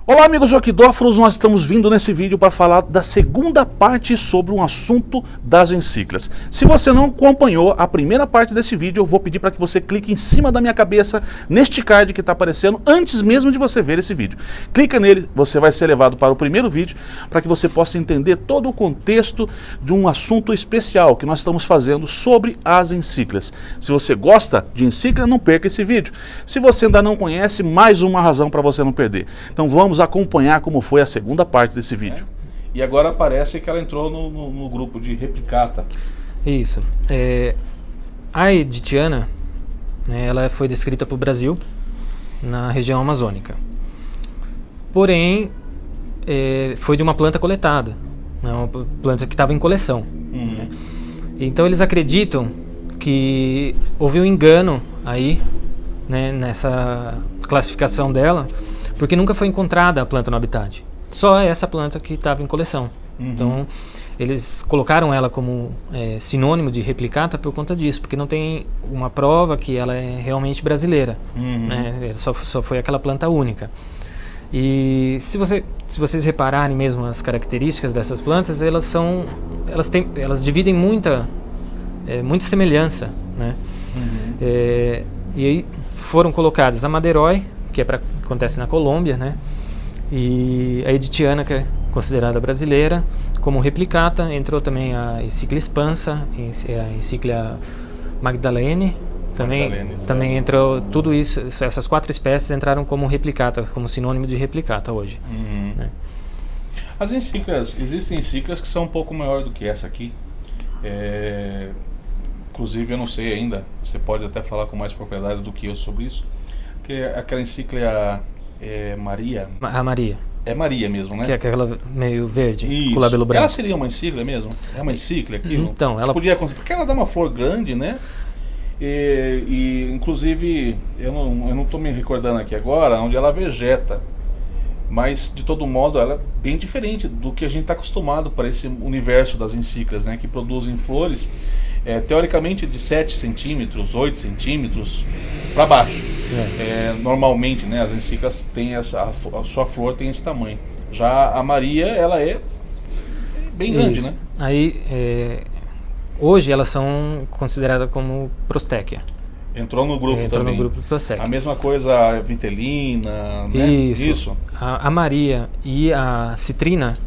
Olá amigos joquidófilos, nós estamos vindo nesse vídeo para falar da segunda parte sobre um assunto das encíclicas. Se você não acompanhou a primeira parte desse vídeo, eu vou pedir para que você clique em cima da minha cabeça, neste card que está aparecendo, antes mesmo de você ver esse vídeo. Clica nele, você vai ser levado para o primeiro vídeo, para que você possa entender todo o contexto de um assunto especial que nós estamos fazendo sobre as encíclicas. Se você gosta de encíclica, não perca esse vídeo. Se você ainda não conhece, mais uma razão para você não perder. Então vamos acompanhar como foi a segunda parte desse vídeo. E agora parece que ela entrou no grupo de replicata. Isso. A Editiana, né, ela foi descrita para o Brasil, na região amazônica. Porém, foi de uma planta coletada, né, uma planta que estava em coleção. Né? Então eles acreditam que houve um engano aí, né, nessa classificação dela, porque nunca foi encontrada a planta no habitat. Só essa planta que estava em coleção. Então, eles colocaram ela como sinônimo de replicata por conta disso, porque não tem uma prova que ela é realmente brasileira. Né? Só foi aquela planta única. E se vocês repararem mesmo as características dessas plantas, elas dividem muita semelhança. Né? E aí foram colocadas a Madeiroi, que acontece na Colômbia, né? E a Editiana, que é considerada brasileira, como replicata. Entrou também a Encíclia expansa, a Encíclia Magdalene, também entrou tudo isso. Essas quatro espécies entraram como replicata, como sinônimo de replicata hoje. Né? As encíclicas, existem encíclicas que são um pouco maior do que essa aqui. Inclusive eu não sei ainda, você pode até falar com mais propriedade do que eu sobre isso, que aquela encíclica Maria. A Maria. É Maria mesmo, né? Que é aquela meio verde, isso. Com o labelo branco. Ela seria uma encíclica mesmo? É uma encíclica aquilo? Então, ela podia conseguir, porque ela dá uma flor grande, né? E inclusive, eu não estou me recordando aqui agora onde ela vegeta. Mas, de todo modo, ela é bem diferente do que a gente está acostumado para esse universo das encíclicas, né? Que produzem flores, teoricamente, de 7 centímetros, 8 centímetros para baixo. Normalmente, né, as encíclicas têm a sua flor tem esse tamanho. Já a Maria, ela é bem grande, né? Aí, hoje elas são consideradas como prostéquia. Entrou no grupo Entrou também. no grupo prostéquia. A mesma coisa a vitelina, né? Isso. A Maria e a citrina,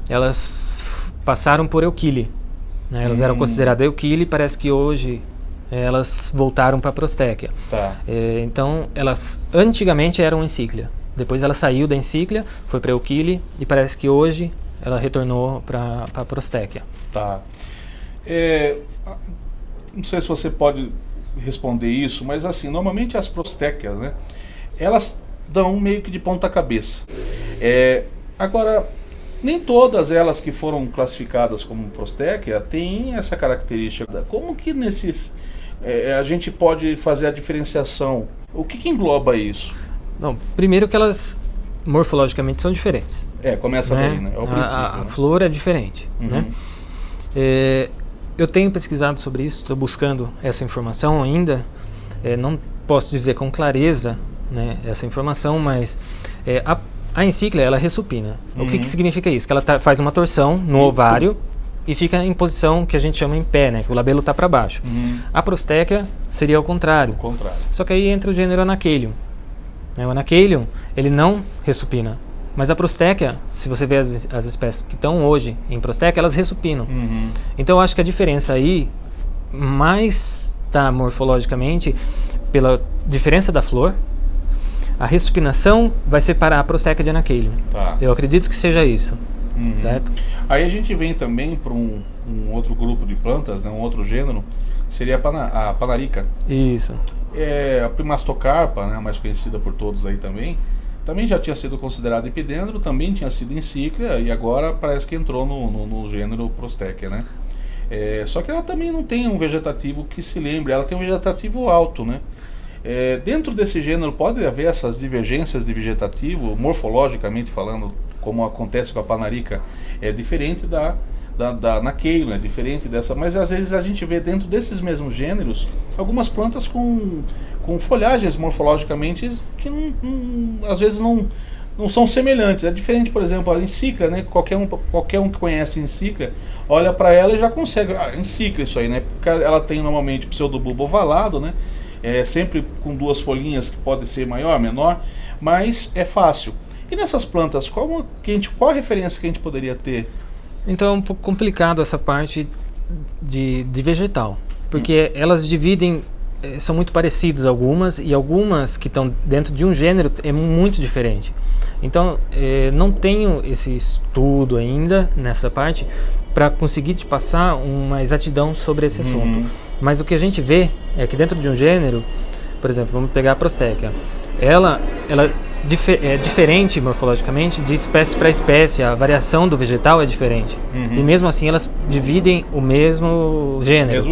elas passaram por Euquile. Né? Elas eram consideradas Euquile, parece que hoje elas voltaram para a prostéquia. Tá. Então, elas antigamente eram encíclia. Depois ela saiu da encíclia, foi para Euquile e parece que hoje ela retornou para a prostéquia. Tá. Não sei se você pode responder isso, mas assim, normalmente as prostéquias, né, elas dão meio que de ponta cabeça. Agora, nem todas elas que foram classificadas como prostéquia têm essa característica. Como que a gente pode fazer a diferenciação? O que engloba isso? Bom, primeiro que elas morfologicamente são diferentes. Começa daí, né? É o princípio. A flor é diferente. Né? Eu tenho pesquisado sobre isso, estou buscando essa informação ainda. Não posso dizer com clareza, né, essa informação, mas a encíclia, ela ressupina. O que significa isso? Que ela faz uma torção no ovário e fica em posição que a gente chama em pé, né, que o labelo está para baixo. A prostéquia seria ao contrário. Só que aí entra o gênero Anachelium. O Anachelium, ele não ressupina. Mas a prostéquia, se você vê as espécies que estão hoje em prostéquia, elas ressupinam. Então eu acho que a diferença aí mais está morfologicamente pela diferença da flor. A ressupinação vai separar a prostéquia de Anachelium. Tá. Eu acredito que seja isso. Certo? Aí a gente vem também para um outro grupo de plantas, né, um outro gênero, seria a Panarica. Isso. A Primastocarpa, né, mais conhecida por todos aí também já tinha sido considerada epidendro, também tinha sido encíclia e agora parece que entrou no gênero prostéquia, né? Só que ela também não tem um vegetativo que se lembre, ela tem um vegetativo alto, né? Dentro desse gênero pode haver essas divergências de vegetativo, morfologicamente falando, como acontece com a Panarica, é diferente da Anachelium, é diferente dessa, mas às vezes a gente vê dentro desses mesmos gêneros algumas plantas com folhagens morfologicamente que às vezes não são semelhantes. É diferente, por exemplo, a encíclia, né? Qualquer um que conhece encíclia, olha para ela e já consegue. Encíclia isso aí, né? Porque ela tem normalmente pseudobulbo ovalado, né? Sempre com 2 folhinhas, que pode ser maior, menor, mas é fácil. E nessas plantas, qual a referência que a gente poderia ter? Então é um pouco complicado essa parte de vegetal, porque elas dividem, são muito parecidas algumas, e algumas que estão dentro de um gênero é muito diferente. Então não tenho esse estudo ainda nessa parte para conseguir te passar uma exatidão sobre esse assunto. Mas o que a gente vê é que dentro de um gênero, por exemplo, vamos pegar a Prostéquia, ela é diferente morfologicamente de espécie para espécie, a variação do vegetal é diferente. E mesmo assim elas dividem o mesmo gênero.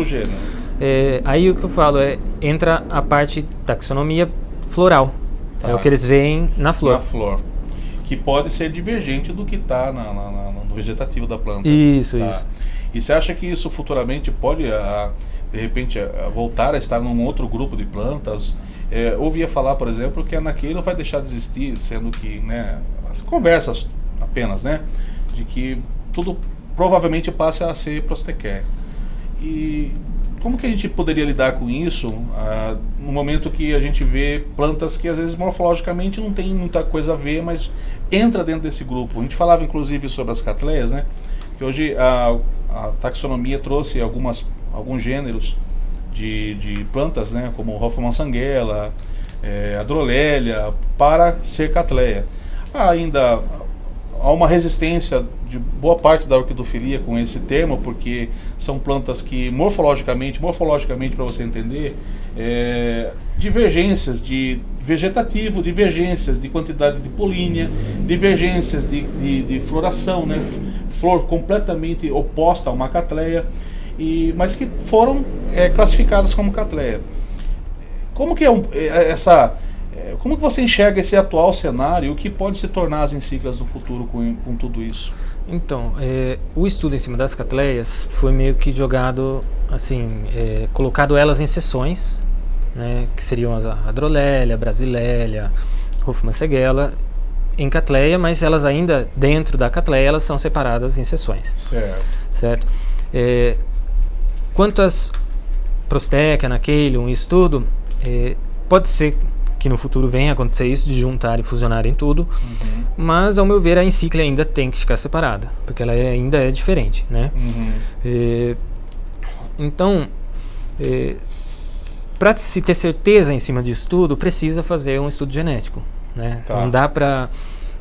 Aí o que eu falo entra a parte taxonomia floral. É o que eles veem na flor. Na flor. Que pode ser divergente do que está no vegetativo da planta. Isso. E você acha que isso futuramente pode, de repente, voltar a estar num outro grupo de plantas? Ouvia falar, por exemplo, que a anaqueira vai deixar de existir, sendo que, né, as conversas apenas, né, de que tudo provavelmente passe a ser Prostequae. E como que a gente poderia lidar com isso no momento que a gente vê plantas que às vezes morfologicamente não tem muita coisa a ver, mas entra dentro desse grupo? A gente falava inclusive sobre as catleias, né, que hoje a taxonomia trouxe alguns gêneros de plantas, né, como Hoffmann sanguela, a Drolélia, para ser catleia. Ainda há uma resistência de boa parte da orquidofilia com esse termo, porque são plantas que morfologicamente para você entender, divergências de vegetativo, divergências de quantidade de polínia, divergências de floração, né, flor completamente oposta a uma catleia, mas que foram classificadas como catleia. Como que como que você enxerga esse atual cenário e o que pode se tornar as encíclicas do futuro com tudo isso? Então, o estudo em cima das catleias foi meio que jogado, assim, colocado elas em seções, né, que seriam a Drolélia, a Brasilélia, Hoffmann sanguela, em catleia, mas elas ainda, dentro da catleia, elas são separadas em seções. Certo? Quanto às Prostéquia, Anaquelium, isso tudo, pode ser que no futuro venha a acontecer isso, de juntar e fusionar em tudo, mas ao meu ver a encíclia ainda tem que ficar separada, porque ela ainda é diferente, né? Então, para se ter certeza em cima disso tudo, precisa fazer um estudo genético, né? Não dá para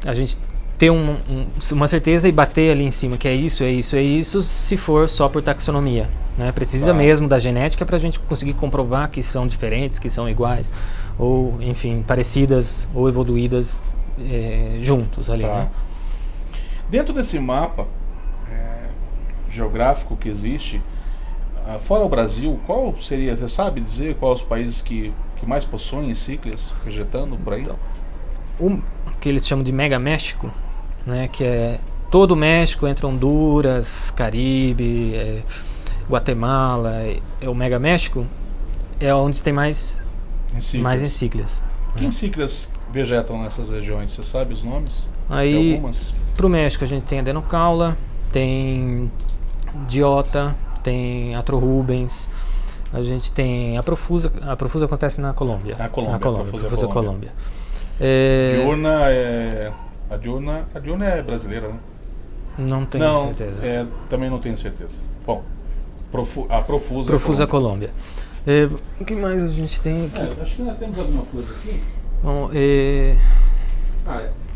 a gente ter uma certeza e bater ali em cima que é isso, se for só por taxonomia, né? Precisa mesmo da genética para a gente conseguir comprovar que são diferentes, que são iguais, ou enfim, parecidas ou evoluídas juntos ali, né? Dentro desse mapa geográfico que existe, fora o Brasil, qual seria, você sabe dizer quais os países que mais possuem encíclias vegetando por aí? Então, o que eles chamam de Mega México, né, que é todo o México, entre Honduras, Caribe, Guatemala, o Mega México é onde tem mais encíclias. Que encíclias vegetam nessas regiões? Você sabe os nomes? Aí, para o México a gente tem Adenocaula, tem Diota, tem Atrorubens, a gente tem a Profusa acontece na Colômbia. Na Colômbia. A Diurna é brasileira, né? Não tenho certeza. Também não tenho certeza. Bom, a Profusa. Profusa Colômbia. O que mais a gente tem aqui? Acho que nós temos alguma coisa aqui. Bom,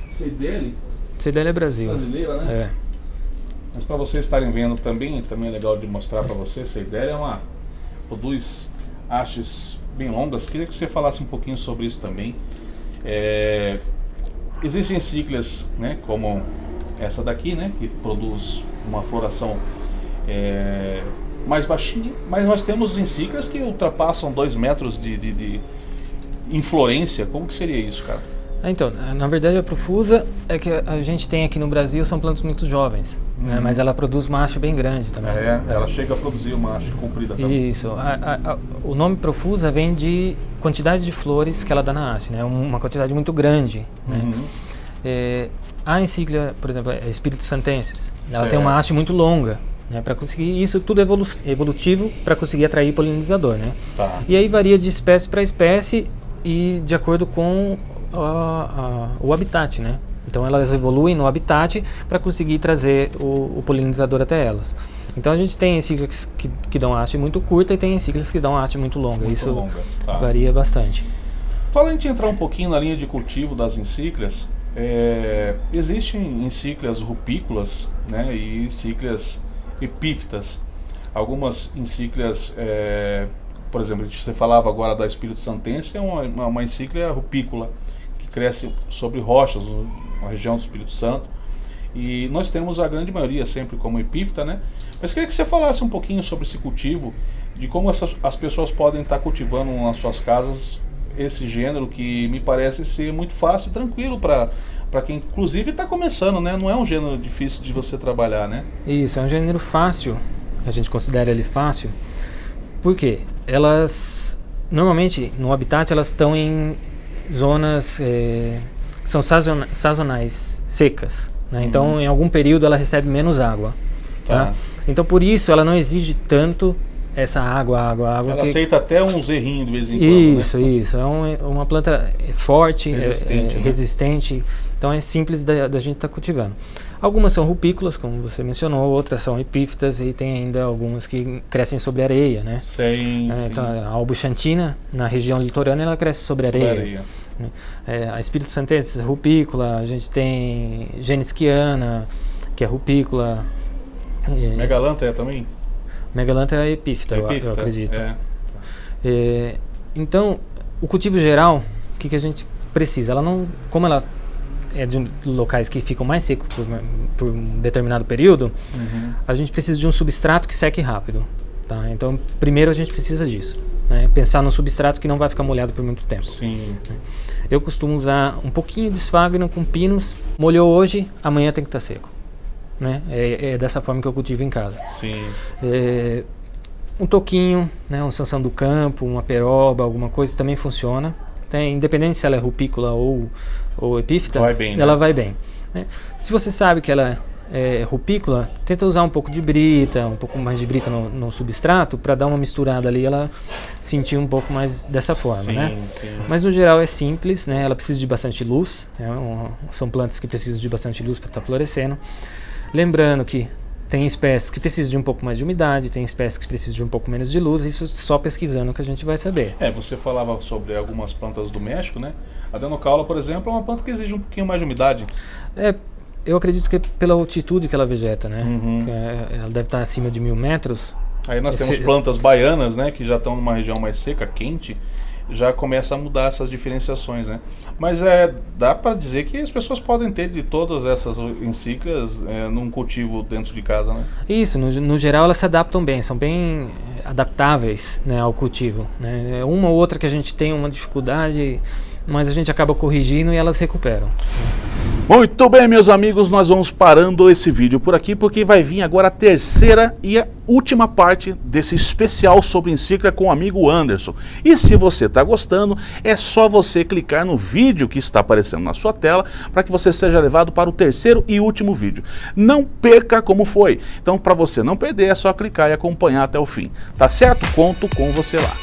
Ceidelli. Ceidelli é Brasil. Brasileira, né? Mas para vocês estarem vendo também é legal de mostrar para vocês, Ceidelli produz hastes bem longas. Queria que você falasse um pouquinho sobre isso também. Existem encíclias, né, como essa daqui, né, que produz uma floração mais baixinha, mas nós temos encíclias que ultrapassam 2 metros de inflorescência. Como que seria isso, cara? Então, na verdade a Profusa é que a gente tem aqui no Brasil, são plantas muito jovens, né, mas ela produz uma haste bem grande também. Ela chega a produzir uma haste comprida também. Isso, o nome Profusa vem de quantidade de flores que ela dá na haste, né, uma quantidade muito grande, né? A encíclica, por exemplo, é Spiritus Santensis, ela Certo. tem uma haste muito longa, né, para conseguir isso tudo evolutivo para conseguir atrair polinizador, né? Tá. E aí varia de espécie para espécie e de acordo com o habitat, né? Então elas evoluem no habitat para conseguir trazer o polinizador até elas. Então a gente tem encíclicas que dão haste muito curta e tem encíclicas que dão haste muito longa. Muito Isso longa, tá. varia bastante. Fala a gente entrar um pouquinho na linha de cultivo das encíclias. Existem encíclias rupícolas, né, e encíclias epífitas. Algumas encíclias, por exemplo, você falava agora da Spiritus Santensis, é uma encíclia rupícola que cresce sobre rochas na região do Espírito Santo. E nós temos a grande maioria sempre como epífita, né? Mas queria que você falasse um pouquinho sobre esse cultivo, de como as pessoas podem estar cultivando nas suas casas esse gênero que me parece ser muito fácil e tranquilo para quem inclusive está começando, né? Não é um gênero difícil de você trabalhar, né? Isso, é um gênero fácil, a gente considera ele fácil, porque elas, normalmente no habitat elas estão em zonas que são sazonais, secas, né? Então em algum período ela recebe menos água, tá? Então por isso ela não exige tanto essa água. Ela aceita até um zerrinho de vez em quando, Isso. É uma planta forte, resistente, né? resistente. Então é simples da gente estar cultivando. Algumas são rupícolas, como você mencionou, outras são epífitas e tem ainda algumas que crescem sobre areia, né? Sim. Então, a albuxantina, na região litorânea, ela cresce sobre areia. A Spiritus Santensis rupícola, a gente tem Genisciana, que é rupícola. Megalantha também? Megalantha é epífita, eu acredito. É. Então, o cultivo geral, o que a gente precisa? Como ela é de locais que ficam mais secos por um determinado período, a gente precisa de um substrato que seque rápido. Tá? Então, primeiro a gente precisa disso, né? Pensar no substrato que não vai ficar molhado por muito tempo. Sim. Eu costumo usar um pouquinho de esfagno com pinos, molhou hoje, amanhã tem que estar seco. Né? É dessa forma que eu cultivo em casa. Sim. Um toquinho, né? Um Sansão do Campo, uma peroba, alguma coisa também funciona. Independente se ela é rupícola ou epífita, vai bem, ela né? vai bem. Né? Se você sabe que ela é rupícola, tenta usar um pouco de brita, um pouco mais de brita no substrato para dar uma misturada ali, ela sentir um pouco mais dessa forma, Sim, né? sim. Mas no geral é simples, né? Ela precisa de bastante luz, são plantas que precisam de bastante luz para estar florescendo. Lembrando que tem espécies que precisam de um pouco mais de umidade, tem espécies que precisam de um pouco menos de luz, isso só pesquisando que a gente vai saber. Você falava sobre algumas plantas do México, né? A Danocaula, por exemplo, é uma planta que exige um pouquinho mais de umidade. Eu acredito que é pela altitude que ela vegeta, né? Ela deve estar acima de 1000 metros. Aí nós temos plantas baianas, né? Que já estão numa região mais seca, quente, já começa a mudar essas diferenciações, né? Mas dá para dizer que as pessoas podem ter de todas essas encíclicas num cultivo dentro de casa, né? Isso, no geral elas se adaptam bem, são bem adaptáveis, né, ao cultivo, né? Uma ou outra que a gente tem uma dificuldade, mas a gente acaba corrigindo e elas recuperam. Muito bem, meus amigos, nós vamos parando esse vídeo por aqui, porque vai vir agora a terceira e a última parte desse especial sobre encíclica com o amigo Anderson. E se você está gostando, é só você clicar no vídeo que está aparecendo na sua tela, para que você seja levado para o terceiro e último vídeo. Não perca como foi. Então, para você não perder, é só clicar e acompanhar até o fim. Tá certo? Conto com você lá.